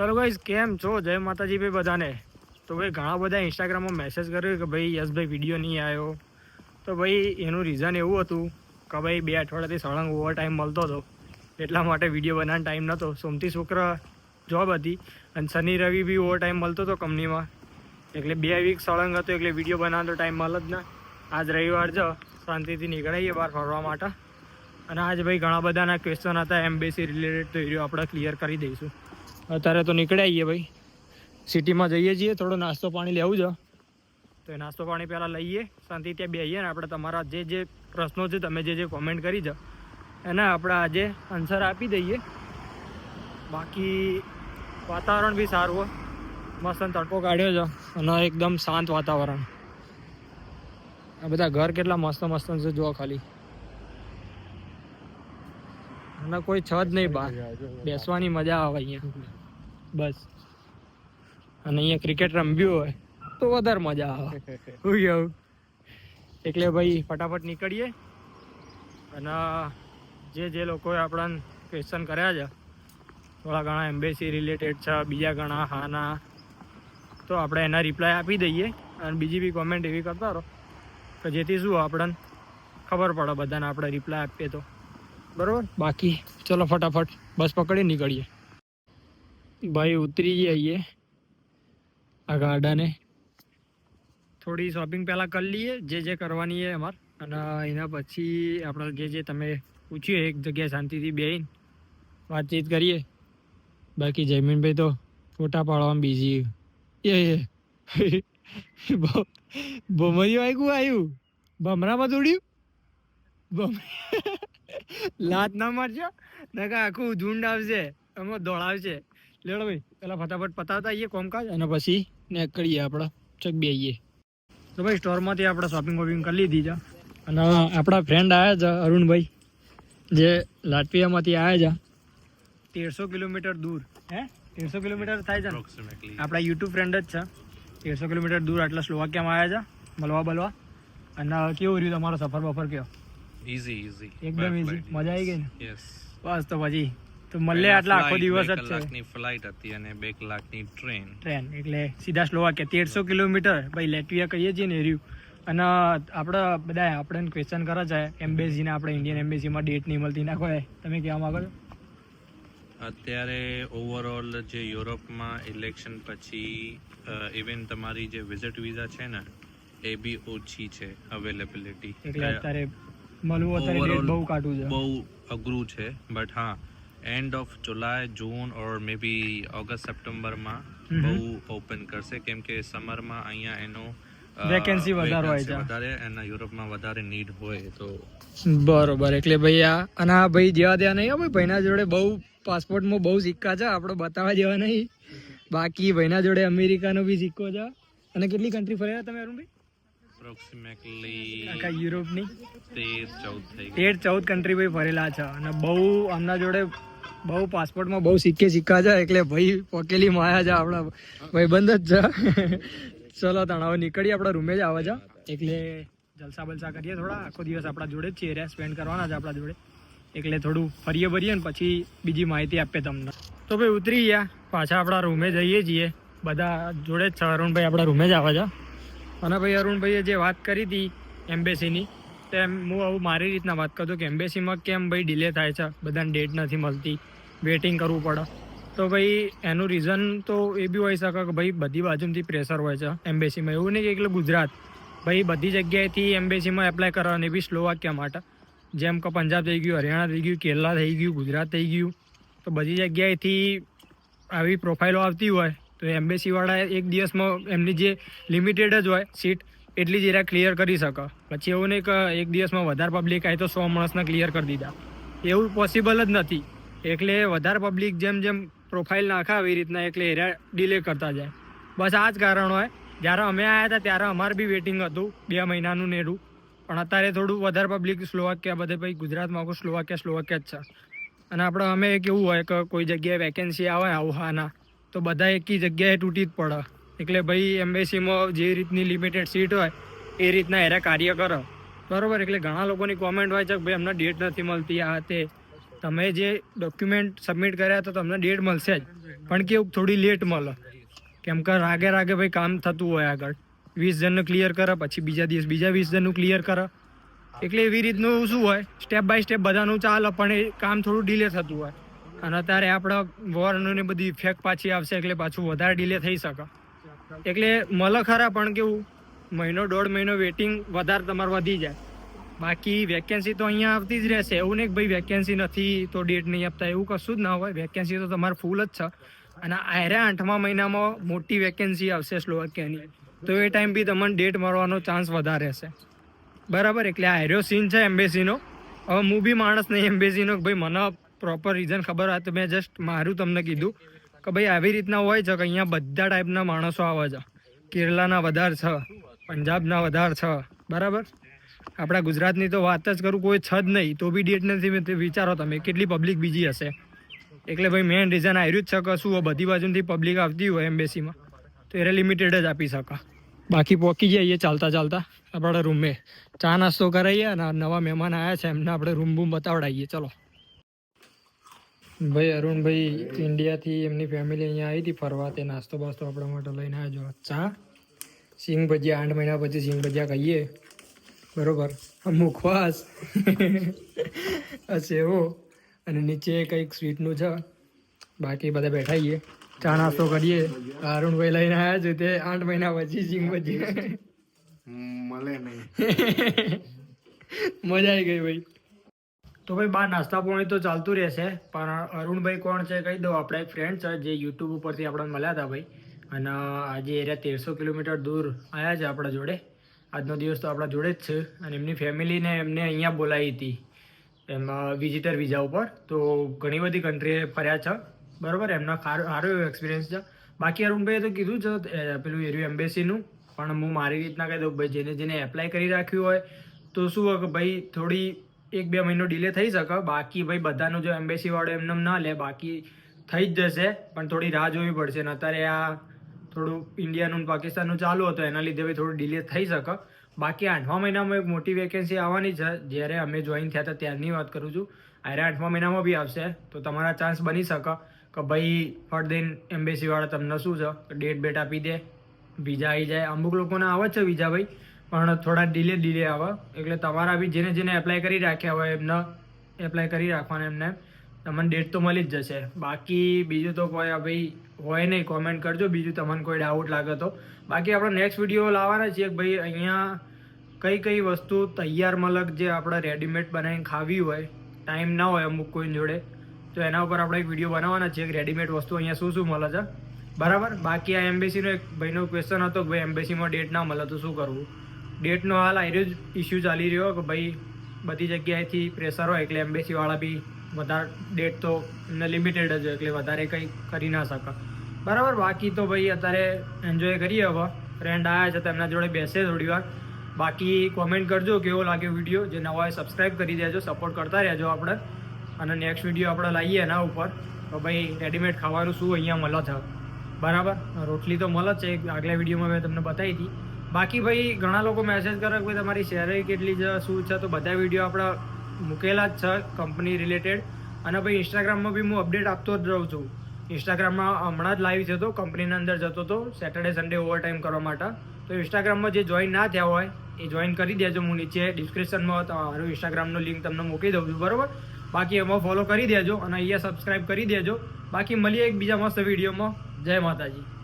ચલો ગાઈસ, કેમ છો? જય માતાજી ભાઈ બધાને. તો ભાઈ ઘણા બધા ઇન્સ્ટાગ્રામમાં મેસેજ કર્યો કે ભાઈ યશભાઈ વિડીયો નહીં આવ્યો. તો ભાઈ એનું રીઝન એવું હતું કે ભાઈ 2 અઠવાડિયાથી સળંગ ઓવર ટાઈમ મળતો હતો, એટલા માટે વિડીયો બનાવવાનો ટાઈમ નહોતો. સોમથી શુક્ર જોબ હતી અને શનિ રવિ બી ઓવર ટાઈમ મળતો હતો કંપનીમાં, એટલે 2 વીક સળંગ હતો, એટલે વિડીયો બનાવવાનો ટાઈમ મળે જ ના. આજ રવિવાર છે, શાંતિથી નીકળાઈએ બહાર ફરવા માટે. અને આજ ભાઈ ઘણા બધાના ક્વેશ્ચન હતા એમ્બેસી રિલેટેડ, તો એ આપણે ક્લિયર કરી દઈશું. અત્યારે તો નીકળ્યા આવીએ ભાઈ, સિટીમાં જઈએ છીએ, થોડો નાસ્તો પાણી લેવું છે, તો એ નાસ્તો પાણી પહેલાં લઈએ, શાંતિ ત્યાં બેસીએ ને આપણે તમારા જે પ્રશ્નો છે, તમે જે કોમેન્ટ કરી છે એના આપણે આજે આન્સર આપી દઈએ. બાકી વાતાવરણ બી સારું હોય, મસ્ત તડકો કાઢ્યો છે અને એકદમ શાંત વાતાવરણ. આ બધા ઘર કેટલા મસ્ત મસ્ત છે જુઓ ખાલી, અને કોઈ છ જ નહીં બહાર, બેસવાની મજા આવે અહીંયા બસ. અને અહીંયા ક્રિકેટ રમ્યું હોય તો વધારે મજા આવે. શું કેવું? એટલે ભાઈ ફટાફટ નીકળીએ. અને જે લોકોએ આપણને ક્વેશ્ચન કર્યા છે, થોડા ઘણા એમ્બેસી રિલેટેડ છે, બીજા ઘણા હાના, તો આપણે એના રિપ્લાય આપી દઈએ. અને બીજી બી કોમેન્ટ એવી કરતા રહો કે જેથી શું આપણને ખબર પડે બધાને આપણે રિપ્લાય આપીએ તો બરાબર. બાકી ચલો ફટાફટ બસ પકડી નીકળીએ ભાઈ. ઉતરી જઈએ આ ગાર્ડને, થોડી શોપિંગ પહેલાં કરી લઈએ જે કરવાની છે અમારે, અને એના પછી આપણે જે તમે પૂછ્યું એક જગ્યાએ શાંતિથી બેસીને વાતચીત કરીએ. બાકી જયમીનભાઈ તો ફોટા પાડવામાં બીજી ભમરિયું આવ્યું, ભમરામાં દોડ્યું, લાત ના મારજો નકા આખું ઝુંડ આવશે, એમાં દોડાવશે. લેડો ભાઈ પેલા ફટાફટ પતાવતા આવીએ કોમકાજ, અને પછી નીકળીએ આપણે ચક બેસીએ. તો ભાઈ સ્ટોરમાંથી આપણે શોપિંગ વોપિંગ કરી લીધી છે, અને આપણા ફ્રેન્ડ આવ્યા છે અરુણભાઈ, જે લાટવિયામાંથી આવ્યા છે 1300 કિલોમીટર દૂર. 1300 કિલોમીટર થાય છે ને, આપણા યુટ્યુબ ફ્રેન્ડ જ છે. 1300 કિલોમીટર દૂર આટલા સ્લોવાકિયામાં આવ્યા છે મળવા. અને કેવું રહ્યું તમારો સફર બફર? કયો? ઈઝી એકદમ ઈઝી, મજા આવી ગઈ ને? બસ તો પછી તો મળે આટલા આખો દિવસ જ છે. કલાકની ફ્લાઇટ હતી અને 2 કલાકની ટ્રેન, એટલે સીધા સ્લોવાકિયા 1300 કિલોમીટર ભાઈ લેટવિયા કહીએ છીએ ને રહ્યું. અને આપણે બધા આપણને ક્વેશ્ચન કરે છે એમ્બેસીને, આપણે ઇન્ડિયન એમ્બેસીમાં ડેટ નહીં મળતી ના કોઈ, તમે કહેવા માંગો છો? અત્યારે ઓવરઓલ જે યુરોપમાં ઇલેક્શન પછી ઇવન તમારી જે વિઝિટ વિઝા છે ને એ બી ઓછી છે અવેલેબિલિટી, એટલે અત્યારે મળવું અત્યારે ડેટ બહુ કાઢવું છે, બહુ અઘરું છે. બટ હા, end of July, June or maybe August, સપ્ટેમ્બરમાં બહુ ઓપન કરશે, કેમ કે સમરમાં અહીંયા એનો વેકેન્સી વધારે હોય છે, વધારે, અને યુરોપમાં વધારે નીડ હોય તો બરોબર. એટલે ભાઈ અને આ ભાઈ જેવા ત્યાં નહીં, ભાઈ ભાઈના જોડે બહુ પાસપોર્ટમાં બહુ સિક્કા છે, આપણે બતાવવા જેવા નહીં. બાકી ભાઈના જોડે અમેરિકાનો બી સિક્કો છે. અને કેટલી કન્ટ્રી ફર્યા તમે અરુણભાઈ? એપ્રોક્સિમેટલી આખા યુરોપની 13-14 કન્ટ્રી ભાઈ ફરેલા છે. અને બહુ આમના જોડે બહુ પાસપોર્ટમાં બહુ સિક્કા છે, એટલે ભાઈ પોકેલી માયા છે, આપણા ભાઈ બંધ જ છે. ચલો તણાવ નીકળીએ, આપણા રૂમે જ આવે છે, એટલે જલસા બલસા કરીએ થોડા. આખો દિવસ આપણા જોડે જ છીએ, એરિયા સ્પેન્ડ કરવાના છે આપણા જોડે, એટલે થોડું ફરીએ ભરીએ ને પછી બીજી માહિતી આપીએ તમને. તો ભાઈ ઉતરી ગયા, પાછા આપણા રૂમે જઈએ છીએ, બધા જોડે જ છે. અરુણભાઈ આપણા રૂમે જ આવે છે. અને ભાઈ અરુણભાઈએ જે વાત કરી હતી એમ્બેસીની, તેમ હું આવું મારી રીતના વાત કરતો કે એમ્બેસીમાં કેમ ભાઈ ડિલે થાય છે, બધાને ડેટ નથી મળતી, વેઇટિંગ કરવું પડે. તો ભાઈ એનું રીઝન તો એ બી હોઈ શકે કે ભાઈ બધી બાજુથી પ્રેશર હોય છે એમ્બેસીમાં. એવું નહીં કે એટલે ગુજરાત, ભાઈ બધી જગ્યાએથી એમ્બેસીમાં એપ્લાય કરવાની, બી સ્લોવાકિયા માટે. જેમ કે પંજાબ થઈ ગયું, હરિયાણા થઈ ગયું, કેરલા થઈ ગયું, ગુજરાત થઈ ગયું, તો બધી જગ્યાએથી આવી પ્રોફાઇલો આવતી હોય તો એમ્બેસીવાળા એક દિવસમાં એમની જે લિમિટેડ જ હોય સીટ એટલી જ એરા ક્લિયર કરી શકે. પછી એવું નહીં કે એક દિવસમાં વધારે પબ્લિક આવી તો 100 માણસને ક્લિયર કરી દીધા, એવું પોસિબલ જ નથી. એટલે વધારે પબ્લિક જેમ જેમ પ્રોફાઇલ નાખે આવી રીતના, એટલે એરા ડિલે કરતા જાય. બસ આ જ કારણ હોય. જ્યારે અમે આવ્યા હતા ત્યારે અમારે બી વેઇટિંગ હતું 2 મહિનાનું નેરું, પણ અત્યારે થોડું વધારે પબ્લિક સ્લોવાકિયા, બધે ભાઈ ગુજરાતમાં આખું સ્લોવાકિયા જ છે. અને આપણે અમે કેવું હોય કે કોઈ જગ્યાએ વેકેન્સી આવે આવું હાના, તો બધા એકી જગ્યાએ તૂટી જ પડે. એટલે ભાઈ એમ્બેસીમાં જે રીતની લિમિટેડ સીટ હોય એ રીતના એરા કાર્ય કરે, બરાબર. એટલે ઘણા લોકોની કોમેન્ટ હોય છે કે ભાઈ અમને ડેટ નથી મળતી, આ તે તમે જે ડોક્યુમેન્ટ સબમિટ કર્યા તો તમને ડેટ મળશે જ, પણ કેવું થોડી લેટ મળે, કેમ કે રાગે ભાઈ કામ થતું હોય આગળ. 20 જણનું ક્લિયર કરે, પછી બીજા દિવસ બીજા 20 જણનું ક્લિયર કરે, એટલે એવી રીતનું શું હોય, સ્ટેપ બાય સ્ટેપ બધાનું ચાલે, પણ એ કામ થોડું ડિલે થતું હોય. અને અત્યારે આપણા વોરનું ને બધી ઇફેક્ટ પાછી આવશે, એટલે પાછું વધારે ડિલે થઈ શકે. એટલે મળે ખરા, પણ કેવું 1-1.5 મહિનો વેટિંગ વધારે તમારે વધી જાય. બાકી વેકેન્સી તો અહીંયા આવતી જ રહેશે. એવું નહીં કે ભાઈ વેકેન્સી નથી તો ડેટ નહીં આપતા, એવું કશું જ ના હોય. વેકેન્સી તો તમારે ફૂલ જ છે. અને આયરા 8મા મહિનામાં મોટી વેકેન્સી આવશે સ્લોવાકિયાની, તો એ ટાઈમ બી તમને ડેટ મળવાનો ચાન્સ વધારે રહેશે. બરાબર, એટલે આ આયરો સીન છે એમ્બેસીનો. હવે હું બી માણસ નહીં એમ્બેસીનો, ભાઈ મને પ્રોપર રીઝન ખબર હોય તો મેં જસ્ટ મારું તમને કીધું કે ભાઈ આવી રીતના હોય છે કે અહીંયા બધા ટાઈપના માણસો આવે છે. કેરલાના વધારે છે, પંજાબના વધારે છે, બરાબર. આપણા ગુજરાતની તો વાત જ કરું, કોઈ છે જ નહીં, તો બી ડેટ નથી. વિચારો તમે કેટલી પબ્લિક બીજી હશે. એટલે ભાઈ મેઇન રીઝન આવ્યું જ છે કે શું બધી બાજુથી પબ્લિક આવતી હોય એમ્બેસીમાં, તો એ લિમિટેડ જ આપી શકે. બાકી પહોંચી જઈએ ચાલતા આપણા રૂમે, ચા નાસ્તો કરાવીએ અને નવા મહેમાન આવ્યા છે એમને આપણે રૂમ બૂમ બતાવડાવીએ. ચલો ભાઈ, અરુણભાઈ ઇન્ડિયાથી એમની ફેમિલી અહીંયા આવી હતી ફરવા, તે નાસ્તો બાસ્તો આપણા માટે લઈને આવ્યો. ચા, સિંગ ભજીયા, 8 મહિના પછી સિંગ ભજીયા ખાઈએ, બરોબર. મુખવાસ સેવો અને નીચે કંઈક સ્વીટનું છે. બાકી બધા બેઠા છીએ, ચા નાસ્તો કરીએ. અરુણભાઈ લઈને આવ્યા છે તે 8 મહિના પછી સિંગ ભજીયા મળે નહીં. મજા આવી ગઈ ભાઈ. તો ભાઈ બહાર નાસ્તા પાણી તો ચાલતું રહેશે, પણ અરુણભાઈ કોણ છે કહી દઉં. આપણા એક ફ્રેન્ડ છે જે યુટ્યુબ ઉપરથી આપણને મળ્યા હતા ભાઈ, અને આજે એરિયા 1300 કિલોમીટર દૂર આવ્યા છે આપણા જોડે. આજનો દિવસ તો આપણા જોડે જ છે. અને એમની ફેમિલીને એમને અહીંયા બોલાવી હતી એમાં વિઝિટર વિઝા ઉપર. તો ઘણી બધી કન્ટ્રીએ ફર્યા છે, બરાબર. એમનો સારો એવો એક્સપિરિયન્સ છે. બાકી અરુણભાઈએ તો કીધું છે પેલું એરિયું એમ્બેસીનું, પણ હું મારી રીતના કહી દઉં ભાઈ, જેને એપ્લાય કરી રાખ્યું હોય તો શું હોય કે ભાઈ થોડી 1-2 મહિનો ડિલે થઈ શકે. બાકી ભાઈ બધાનું જો એમ્બેસી વાળો એમને ના લે, બાકી થઈ જ જશે, પણ થોડી રાહ જોવી પડશે. અને અત્યારે આ થોડું ઇન્ડિયાનું પાકિસ્તાનનું ચાલુ હતું, એના લીધે ભાઈ થોડું ડિલે થઈ શકે. બાકી 8મા મહિનામાં એક મોટી વેકેન્સી આવવાની છે, જ્યારે અમે જોઈન થયા હતા ત્યારની વાત કરું છું. આયરા 8મા મહિનામાં બી આવશે, તો તમારા ચાન્સ બની શકે કે ભાઈ ફટ દઈને એમ્બેસી વાળા તમને શું છે ડેટ બેટ આપી દે, વિઝા આવી જાય. અમુક લોકોને આવે છે વિઝા ભાઈ, પણ થોડા ડિલે આવે. એટલે તમારા બી જેને એપ્લાય કરી રાખ્યા હોય એમને એપ્લાય કરી રાખવાના, એમને તમને ડેટ તો મળી જ જશે. બાકી બીજું તો કોઈ ભાઈ હોય નહીં, કોમેન્ટ કરજો બીજું તમને કોઈ ડાઉટ લાગે તો. બાકી આપણે નેક્સ્ટ વિડીયો લાવવાના છીએ કે ભાઈ અહીંયા કઈ વસ્તુ તૈયાર મલક જે આપણે રેડીમેડ બનાવીને ખાવી હોય, ટાઈમ ના હોય અમુક કોઈ જોડે, તો એના ઉપર આપણે એક વિડીયો બનાવવાના છીએ કે રેડીમેડ વસ્તુ અહીંયા શું મળે છે, બરાબર. બાકી આ એમ્બેસીનો એક ભાઈનો ક્વેશ્ચન હતો કે ભાઈ એમ્બેસીમાં ડેટ ના મળે તો શું કરવું. ડેટનો હાલ આર્યો જ ઇસ્યુ ચાલી રહ્યો કે ભાઈ બધી જગ્યાએથી પ્રેશર હોય, એટલે એમ્બેસીવાળા બી વધારે ડેટ તો એમને લિમિટેડ જ હોય, એટલે વધારે કંઈ કરી ના શકે, બરાબર. બાકી તો ભાઈ અત્યારે એન્જોય કરીએ. હવે ફ્રેન્ડ આવ્યા છે તો એમના જોડે બેસે થોડી વાર. બાકી કોમેન્ટ કરજો કેવો લાગ્યો વિડીયો. જે નવા હોય સબસ્ક્રાઈબ કરી દેજો, સપોર્ટ કરતા રહેજો આપણે. અને નેક્સ્ટ વિડીયો આપણે લાવીએ એના ઉપર તો ભાઈ રેડીમેડ ખાવાનું શું અહીંયા મળે છે, બરાબર. રોટલી તો મળે જ છે, આગલા વિડીયોમાં મેં તમને બતાવી હતી. બાકી ભાઈ ઘણા લોકો મેસેજ કરે કે ભાઈ તમારી સેલરી કેટલી છે, શું છે, તો બધા વિડીયો આપણા મૂકેલા જ છે કંપની રિલેટેડ. અને ભાઈ ઇન્સ્ટાગ્રામમાં બી હું અપડેટ આપતો જ રહું છું. ઇન્સ્ટાગ્રામમાં હમણાં જ લાઈવ જતો, કંપનીના અંદર જતો હતો સેટરડે સન્ડે ઓવરટાઈમ કરવા માટે. તો ઇન્સ્ટાગ્રામમાં જે જોઈન ના થયા હોય એ જોઈન કરી દેજો. હું નીચે ડિસ્ક્રિપ્શનમાં તમારું ઇન્સ્ટાગ્રામનું લિંક તમને મૂકી દઉં છું, બરાબર. બાકી એમાં ફોલો કરી દેજો અને અહીંયા સબસ્ક્રાઈબ કરી દેજો. બાકી મળીએ એક બીજા મસ્ત વિડીયોમાં. જય માતાજી.